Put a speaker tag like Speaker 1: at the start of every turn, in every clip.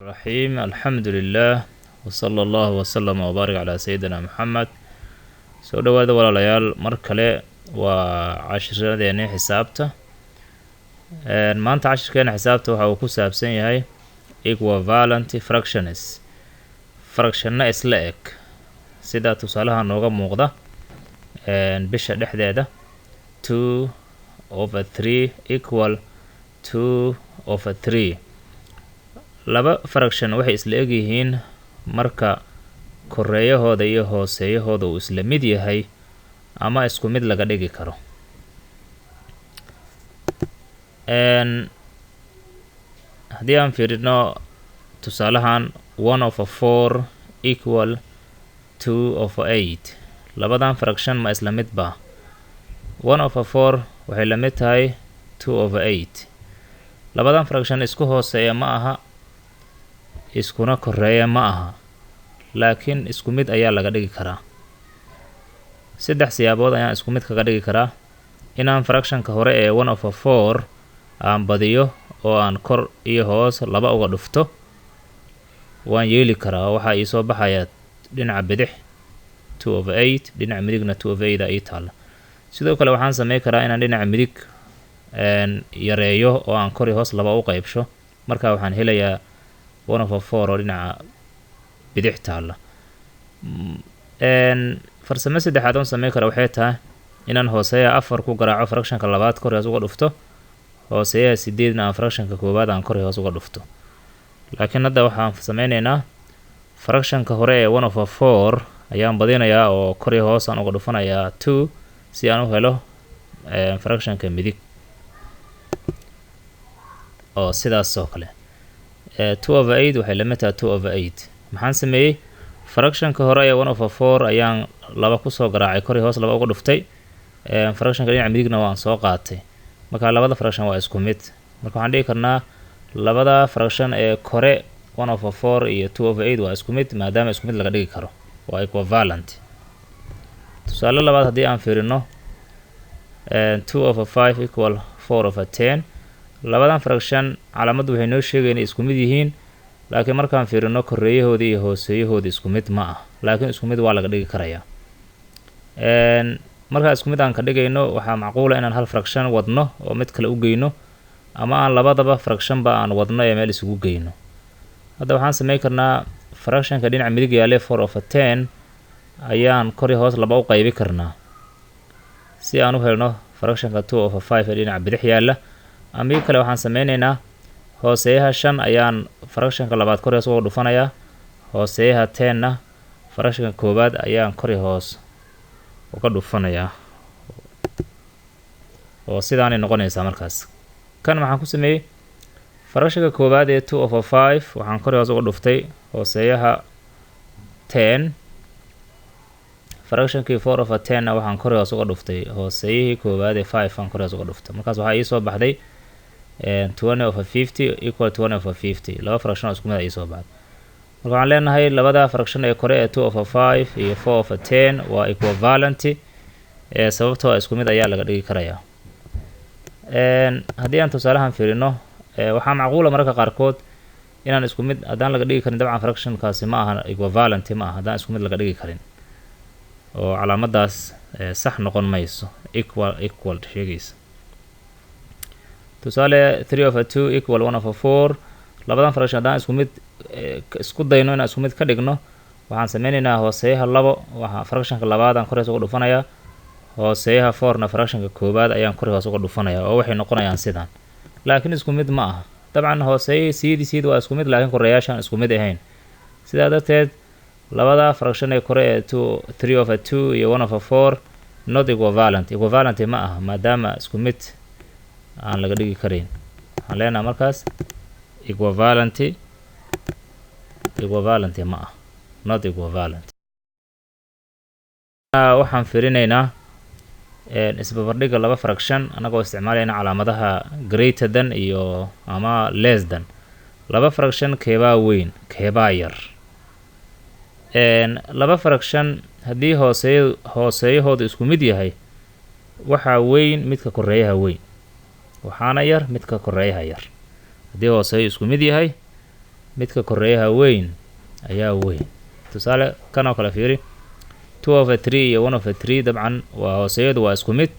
Speaker 1: الرحيم الحمد لله وصلى الله وسلم وبارك على سيدنا محمد soo dhawaada walaalayaal mar kale waa cashiradeenii xisaabta maanta cashirkeena xisaabta waxa uu ku saabsan yahay equivalent fractions fractionna isla eg sida tusaalaha nooga muuqda bisha dhexdeeda 2/3 equal 2/3 laba fraction waxay isla eg yihiin marka koreeyahooda iyo hooseeyahooda uu isla mid yahay ama isku mid laga dhigi karo haddii aan fiirino tusaalahan 1/4 equal 2/8 labadan fraction ma isla mid ba 1/4 waxay la mid tahay 2/8 labadan fraction isku hooseeya ma aha iskuna koreeya ma aha laakiin isku mid ayaa laga dhigi karaa saddex siyaabood ayaan isku mid kaga dhigi karaa inaan fractionka hore ee 1/4 aan badiyo oo aan kor iyo hoos laba uga dhufto waan yeeli karaa waxaa ii soo baxaya dhinaca bidix 2/8 dhinaca midigna 2/8 ay taala sidoo kale waxaan sameyn karaa inaan dhinaca midig yareeyo oo aan kor iyo hoos laba u qaybsho marka waxaan helayaa 1/4 oo dhinaca bidix taala farsamo saddexaad oo sameyn kara waxay tahay inaan hooseeya 4 ku garaaco fractionka labaad kor iyo hoos uga dhufto hooseeya 8 na fractionka koobaad aan kor iyo hoos uga dhufto laakiin hadda waxaan sameynaynaa fractionka hore ee 1/4 ayaan badinayaa oo kor iyo hoos aan uga dhufanayaa 2 si aan u helo fractionka midig oo sidaas oo kale 2/8 waxay la mid tahay 2/8 maxaan sameeyay fractionka hore ee 1/4 ayaan laba ku soo garaacay kor iyo hoos laba uga dhuftay fractionka dhinaca midigna waan soo qaatay marka labada fraction waa isku mid marka waxaan dhigi karnaa labada fraction ee kore 1/4 iyo 2/8 waa isku mid maadaama isku mid laga dhigi karo waa equivalent tusaale labaad haddii aan fiirino 2/5 equal 4/10 labadan fraction calaamadu waxay noo sheegayaan inay isku mid yihiin laakiin markaan fiirino koreeyahoodii iyo hooseeyahoodii isku mid ma ah laakiin isku mid waa laga dhigi karayaa markaa isku mid aan ka dhigayno waxaa macquula inaan hal fraction wadno oo mid kale u geyno ama aan labadaba fractionba aan wadno ee meel isugu geyno hadda waxaan sameyn karnaa fractionka dhinaca midig yaale 4/10 ayaan kor iyo hoos laba u qaybi karnaa si aan u helno fractionka 2/5 ee dhinaca bidix yaala ama kale waxaan sameynaynaa hooseeyaha 5 ayaan fractionka labaad kor iyo hoos uga dhufanayaa hooseeyaha 10 na fractionka koobaad ayaan kor iyo hoos uga dhufanayaa oo sidaanay noqonaysaa markaas kan waxaan ku sameeyay fractionka koobaad ee 2/5 waxaan kor iyo hoos uga dhuftay hooseeyaha 10 fractionkii 4/10 na waxaan kor iyo hoos uga dhuftay hooseeyihii koobaad ee 5 aan kor iyo hoos uga dhuftay markaas waxaa ii soo baxday 20/50 equal 20/50 laba fraction oo isku mid ah ii soo baxday marka waxaan leenahay labada fraction ee kore ee 2/5 iyo 4/10 waa equivalent sababtoo isku mid ayaa laga dhigi karayaa haddii aan tusaalahan fiirino waxaa macquula mararka qaarkood inaan isku mid haddaan laga dhigi karin dabcan fractionkaasi ma aha equivalent ma aha haddaan isku mid laga dhigi karin oo calaamadaas sax noqon mayso equal sheegaysa tusaale 3/2 equal 1/4 labadan fraction haddaan isku mid isku dayno inaan isku mid ka dhigno waxaan sameynaynaa hooseeyaha 2 waxaa fractionka labaad aan kor iyo hoos uga dhufanayaa hooseeyaha 4 na fractionka koobaad ayaan kor iyo hoos uga dhufanayaa oo waxay noqonayaan sidaan laakiin isku mid ma aha dabcan hooseeyay seed waa isku mid laakiin koreeyaashan isku mid ahayn sidaa darteed labada fraction ee kore ee 3/2 iyo 1/4 not equivalent ma aha maadaama isku mid aan laga dhigi karayn waxaan leenahay markaas equivalent ma ah not equivalent waxaan fiirinaynaa isbarbardhigga laba fraction anagoo isticmaalayna calaamadaha greater than iyo ama less than laba fraction keebaa weyn keebaa yar laba fraction haddii hooseeyahoodu isku mid yahay waxaa weyn midka koreeyaha weyn waxaana yar midka koreeyaha yar haddii hooseeyo isku mid yahay midka koreeyaha weyn ayaa weyn. tusaale kan oo kale fiiri 2/3 iyo 1/3 dabcan waa hooseeyadu waa isku mid,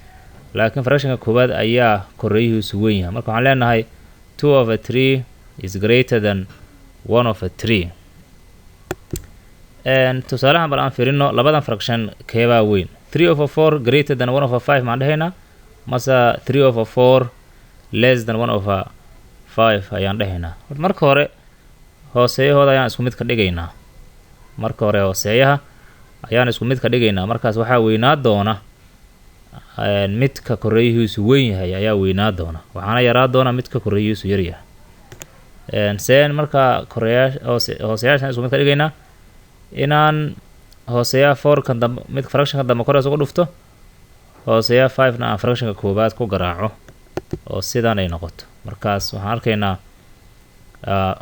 Speaker 1: laakiin fractionka koowaad ayaa koreeyihiisu weyn yahay. marka waxaan leenahay 2/3 is greater than 1/3. tusaalahan bal aan fiirino labadan fraction keebaa weyn. 3/4 greater than 1/5 maan dhahaynaa mase 3/4 less than 1/5 ayaan dhahaynaa. marka hore hooseeyahooda ayaan isku mid ka dhigaynaa. markaas waxaa weynaa doona midka koreeyihiisu weyn yahay ayaa weynaa doona, waxaana yaraa doona midka koreeyihiisu yar yahay. seen marka hooseeyaashan isku mid ka dhigaynaa inaan hooseeyaha 4 kan dambe mid fractionka dambe kor isugu dhufto, hooseeyaha 5 na aan fractionka koobaad ku garaaco oo sidaan ay noqoto. markaas waxaan arkaynaa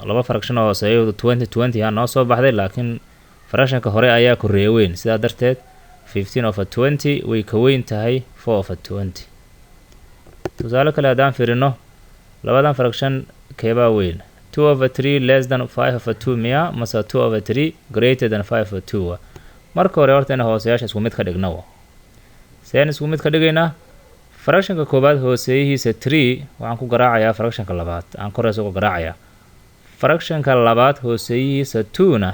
Speaker 1: laba fraction oo hooseeyadu 20 yaa noo soo baxday, laakiin fractionka hore ayaa koreeya weyn, sidaa darteed 15/20 way ka weyn tahay 4/20. tusaale kale haddaan fiirino labadan fraction keebaa weyn. 2/3 less than 5/2 miya mase 2/3 greater than 5/2. marka hore horta ina hooseeyaasha isku mid ka dhigno. seen isku mid ka dhigaynaa fractionka koobaad hooseeyihiisa 3 waxaan ku garaacayaa fractionka labaad aan kor isugu garaacayaa. fractionka labaad hooseeyihiisa 2 na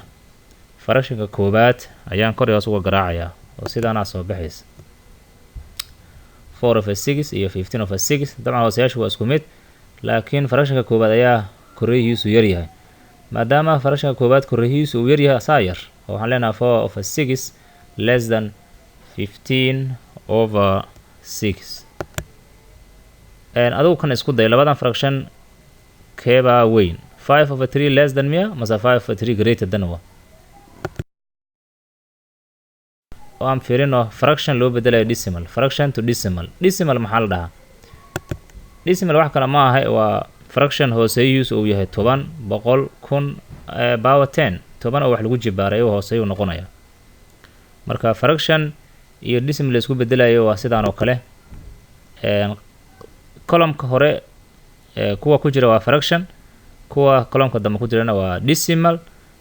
Speaker 1: fractionka koobaad ayaan kor isugu garaacayaa oo sidaana soo baxaysa 4/6 iyo 15/6. dabcan hooseeyaashu waa isku mid, laakiin fractionka koobaad ayaa koreeyihiisu yar yahay. maadaama fractionka koobaad koreeyihiisu uu yar yahay asaa yar, oo waxaan leenahay 4/6 less than 15/6. adigu kan isku day labadan fraction keebaa weyn. 5/3 less than miya mase 5/3 greater than wa. aan fiirino fraction loo bedelayo decimal. fraction to decimal. decimal maxaa la dhahaa? decimal wax kale ma aha, waa fraction hooseeyihiisu uu yahay 10 100 1000 power 10 10 oo wax lagu jibaaray oo hooseeyu noqonaya. marka fraction iyo decimal la isku bedelayo waa sidaan oo kale. columnka hore kuwa ku jira waa fraction, kuwa columnka dambe ku jirana waa decimal.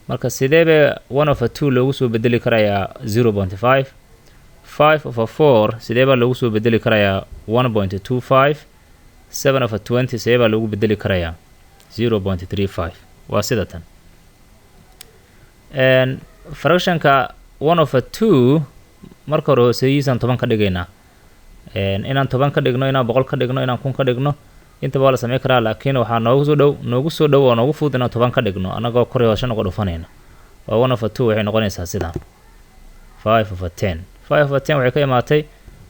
Speaker 1: marka sideebe 1/2 loogu soo bedeli karayaa 0.5. 5/4 sideeba loogu soo bedeli karayaa 1.25. 7/20 sideeba loogu bedeli karayaa 0.35. waa sida tan. fractionka 1/2 marka hore hooseeyihiisaan 10 ka dhigaynaa. inaan 10 ka dhigno, inaan 100 ka dhigno, inaan 1000 ka dhigno intaba waa la sameyn karaa, laakiin waxaa noogu soo dhow oo noogu fudud inaan 10 ka dhigno anagoo kor iyo hoos uga dhufanayna. waa 1/2 waxay noqonaysaa sidaan 5/10. 5/10 waxay ka imaatay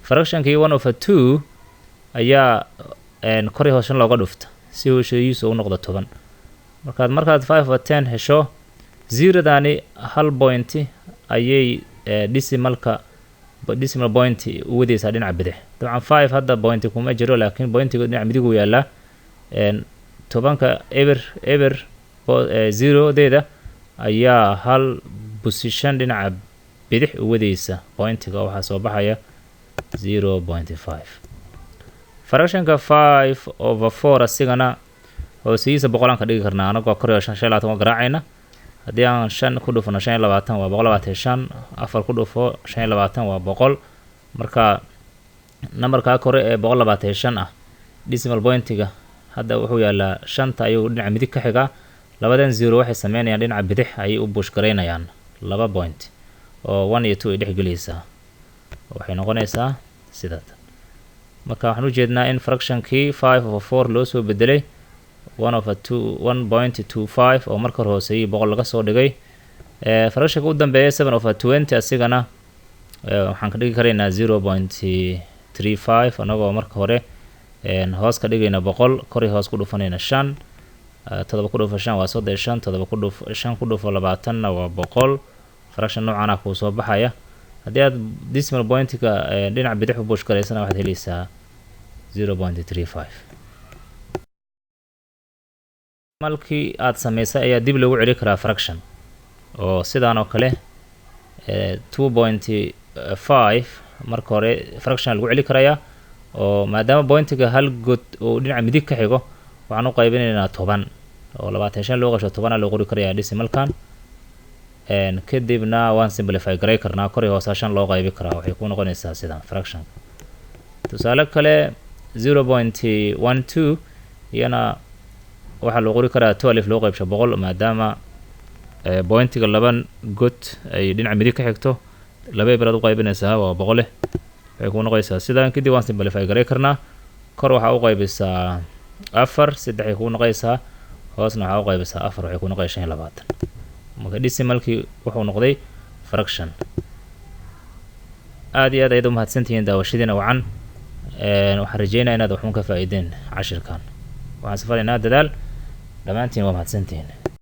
Speaker 1: fractionkii 1/2 ayaa kor iyo hoos looga dhufta si hooseeyihiisu u noqdo 10. markaad 5/10 hesho, zerodani hal point ayay decimal point u wadaysaa dhinaca bidix. dabcan 5 hadda point kuma jiro, laakiin pointiga dhinaca midig uu yaalaa. 10ka eber 0 deeda ayaa hal position dhinaca bidix u wadaysa pointiga, waxaa soo baxaya 0.5. fractionka 5/4 asigana hooseeyihiisa 100 aan ka dhigi karnaa anagoo kor iyo 25 uga garaacayna. haddii aan 5 ku dhufano 25 waa 125, 4 ku dhufo 25 waa 100. marka numberka kore ee 125 ah decimal pointiga hadda wuxuu yaalaa 5 ayuu dhinaca midig ka xigaa. labadan 0 waxay sameynayaan dhinaca bidix ayay u bush gareynayaan 2 point oo 1 iyo 2 ay dhex gelaysaa, waxay noqonaysaa sidaa. marka waxaan u jeednaa in fractionkii 5/4 loo soo bedelay 1/25 oo marka hore hooseeyay 100 laga soo dhigay. fractionka u dambeeya 7/20 asigana waxaan ka dhigi karaynaa 0.35 anagoo marka hore hoos ka dhigayna 100, kor iyo hoos ku dhufanayna 5. 7 ku dhufo 5 waa 35, 7 ku dhufo 5 ku dhufo 20 waa 100. fraction noocan ah kuu soo baxaya. haddii aad decimal pointiga dhinaca bidix u bush garaysana waxaad helaysaa 0.35. malkii aad samaysay ayaa dib loogu celi karaa fraction oo sidaan oo kale 2.5 marka hore fraction lagu celi karayaa, oo maadaama pointiga hal god oo dhinaca midig ka xigo waxaan u qaybinaynaa 10 oo 25 loo qeybsho 10 loo qori karayaa decimalkan kadibna waan simplify garay karnaa kor iyo hoos 5 loo qaybi karaa waxay ku noqonaysaa sidan fraction tusaale kale 0.12 iyana waxa loo qori karaa 12 loo qeybsho 100 maadaama pointiga laban god ay dhinaca midig ka xigto laba ibaraad u qaybinaysaa waa 100 waxay ku noqonaysaa sidan kadib waan simplify garay karnaa kor waxa u qaybisaa 4 3 ay ku noqonaysaa hoosna waxa u qaybisaa 4 waxay ku noqonaysaa 25 marka decimalkii wuxuu noqday fraction aad iyo aad ayaad u mahadsantihiin daawashadiina wacan waxaan rajeynayaa inaad waxuun ka faa'iideen cashirkan waxaan safaraynaa dadaal dhammaantiin waa mahadsantihiin